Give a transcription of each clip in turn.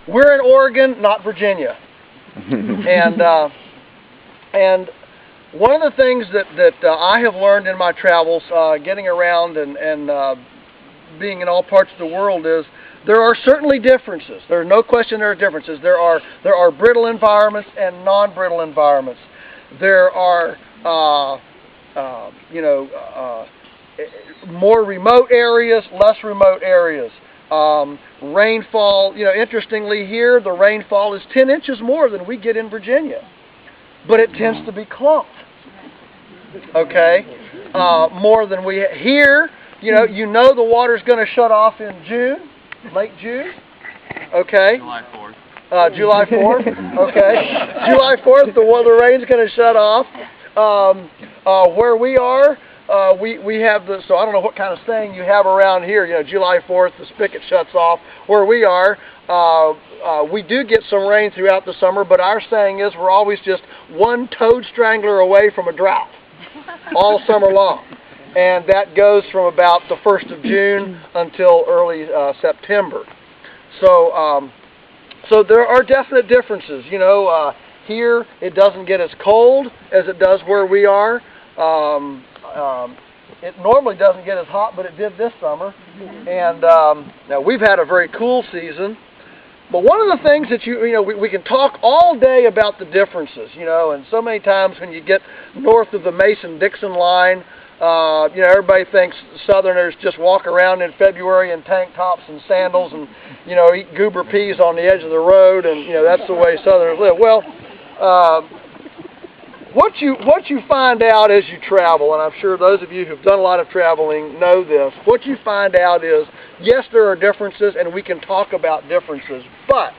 we're in Oregon, not Virginia. And one of the things that I have learned in my travels, getting around and being in all parts of the world, is there are certainly differences. There's no question there are differences. There are brittle environments and non-brittle environments. There are more remote areas, less remote areas. Rainfall, interestingly here, the rainfall is 10 inches more than we get in Virginia. But it tends to be clumped. Okay? More than we here. The water's going to shut off in June, late June. Okay? July 4th. July 4th. Okay. July 4th, the rain's going to shut off. Where we are, we have so I don't know what kind of saying you have around here. July 4th, the spigot shuts off. Where we are, we do get some rain throughout the summer, but our saying is we're always just one toad strangler away from a drought all summer long. And that goes from about the 1st of June until early September. So there are definite differences. Here it doesn't get as cold as it does where we are. It normally doesn't get as hot, but it did this summer. And now we've had a very cool season. But one of the things that we can talk all day about the differences, and so many times when you get north of the Mason-Dixon line, everybody thinks Southerners just walk around in February in tank tops and sandals and, eat goober peas on the edge of the road, and, that's the way Southerners live. Well, what you find out as you travel, and I'm sure those of you who've done a lot of traveling know this, what you find out is, yes, there are differences, and we can talk about differences, but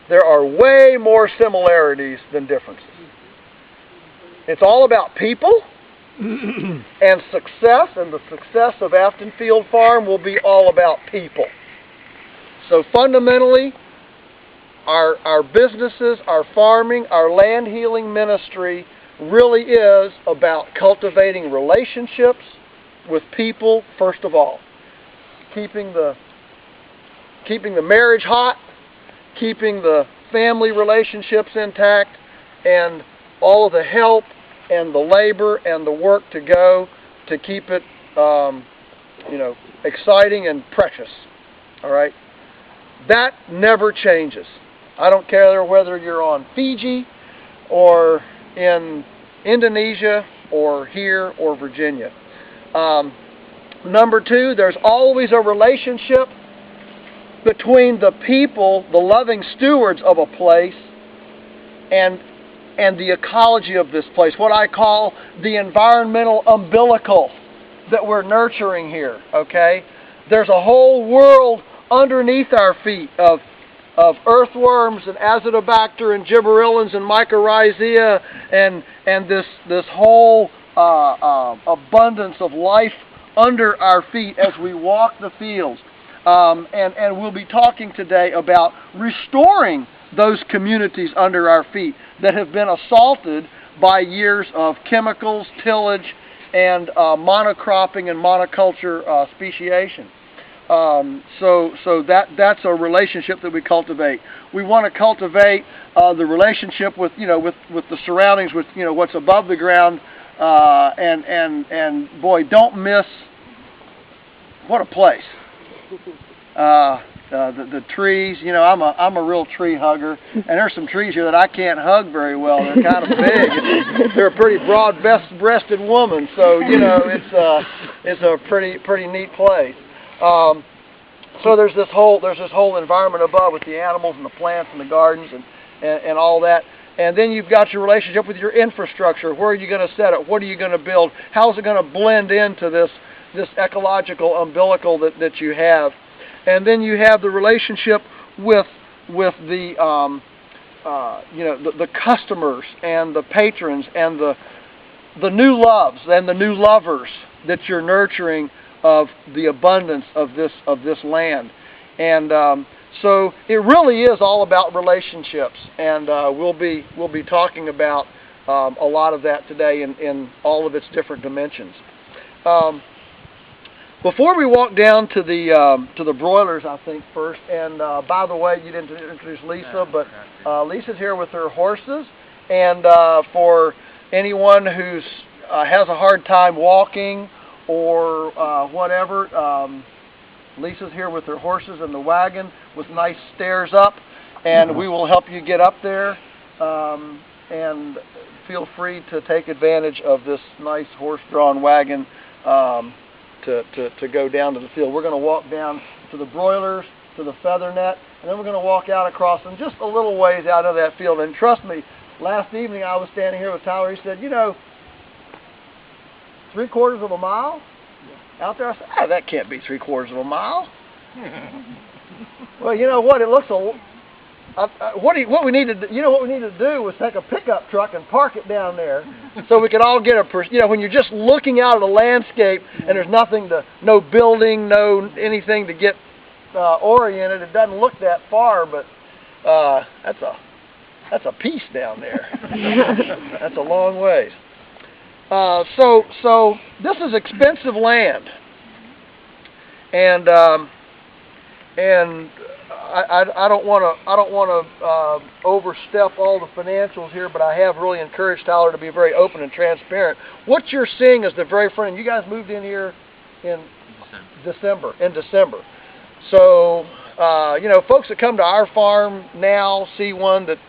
there are way more similarities than differences. It's all about people and success, and the success of Afton Field Farm will be all about people. So fundamentally, our businesses, our farming, our land healing ministry really is about cultivating relationships with people first of all. Keeping the marriage hot, keeping the family relationships intact, and all of the help and the labor and the work to go to keep it, exciting and precious. All right? That never changes. I don't care whether you're on Fiji or in Indonesia or here or Virginia. Number two, there's always a relationship between the people, the loving stewards of a place, and the ecology of this place, what I call the environmental umbilical that we're nurturing here, okay? There's a whole world underneath our feet of earthworms and azotobacter and gibberellins and mycorrhizae and this whole abundance of life under our feet as we walk the fields. And we'll be talking today about restoring those communities under our feet that have been assaulted by years of chemicals, tillage, and monocropping and monoculture speciation. So that's a relationship that we cultivate. We want to cultivate the relationship with the surroundings, with what's above the ground, and boy, don't miss what a place. The trees, I'm a real tree hugger, and there's some trees here that I can't hug very well. They're kind of big. They're a pretty broad-breasted woman, so it's a pretty neat place. So there's this whole environment above with the animals and the plants and the gardens and all that. And then you've got your relationship with your infrastructure. Where are you going to set it? What are you going to build? How is it going to blend into this ecological umbilical that you have? And then you have the relationship with the the customers and the patrons and the new loves and the new lovers that you're nurturing of the abundance of this land. And so it really is all about relationships, and we'll be talking about a lot of that today in all of its different dimensions. But before we walk down to the broilers, I think first. And by the way, you didn't introduce Lisa, but Lisa's here with her horses. And for anyone who's has a hard time walking or whatever, Lisa's here with her horses and the wagon with nice stairs up, and we will help you get up there. And feel free to take advantage of this nice horse-drawn wagon to go down to the field. We're going to walk down to the broilers, to the feather net, and then we're going to walk out across and just a little ways out of that field. And trust me, last evening I was standing here with Tyler. He said, you know, 3/4 of a mile out there. I said, that can't be 3/4 of a mile. Well, you know what? It looks what we needed to do was take a pickup truck and park it down there, so we could all get when you're just looking out at a landscape and there's no building, no anything to get oriented. It doesn't look that far, but that's a piece down there. That's a long ways. So this is expensive land, and I don't want to overstep all the financials here, but I have really encouraged Tyler to be very open and transparent. What you're seeing is the very front. You guys moved in here in December. So folks that come to our farm now see one that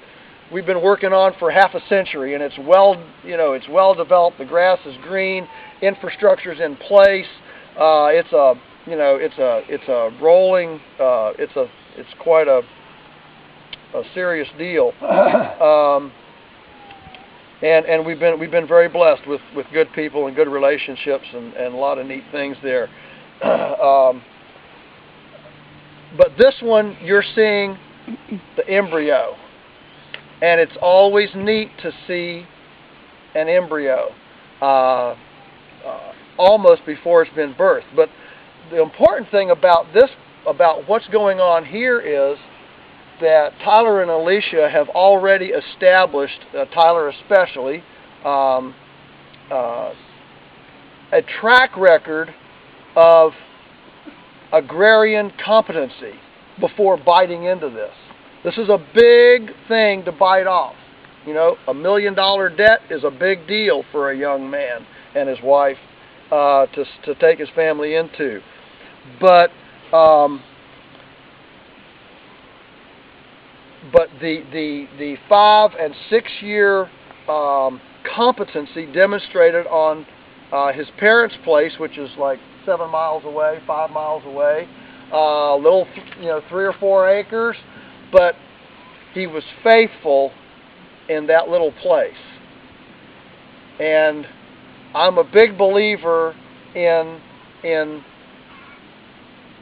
we've been working on for half a century, and it's well developed. The grass is green, infrastructure's in place. It's a rolling. It's quite a serious deal, and we've been very blessed with good people and good relationships and a lot of neat things there. But this one, you're seeing the embryo, and it's always neat to see an embryo almost before it's been birthed. But the important thing about what's going on here is that Tyler and Alicia have already established, Tyler especially, a track record of agrarian competency before biting into this. This is a big thing to bite off. $1 million debt is a big deal for a young man and his wife to take his family into. But the 5 and 6 year competency demonstrated on his parents' place, which is like 7 miles away, 5 miles away, little 3 or 4 acres, but he was faithful in that little place. And I'm a big believer in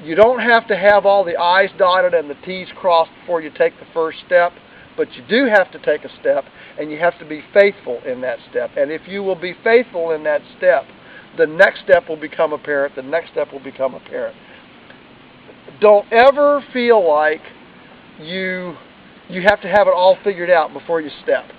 you don't have to have all the I's dotted and the T's crossed before you take the first step, but you do have to take a step, and you have to be faithful in that step. And if you will be faithful in that step, the next step will become apparent, the next step will become apparent. Don't ever feel like you have to have it all figured out before you step.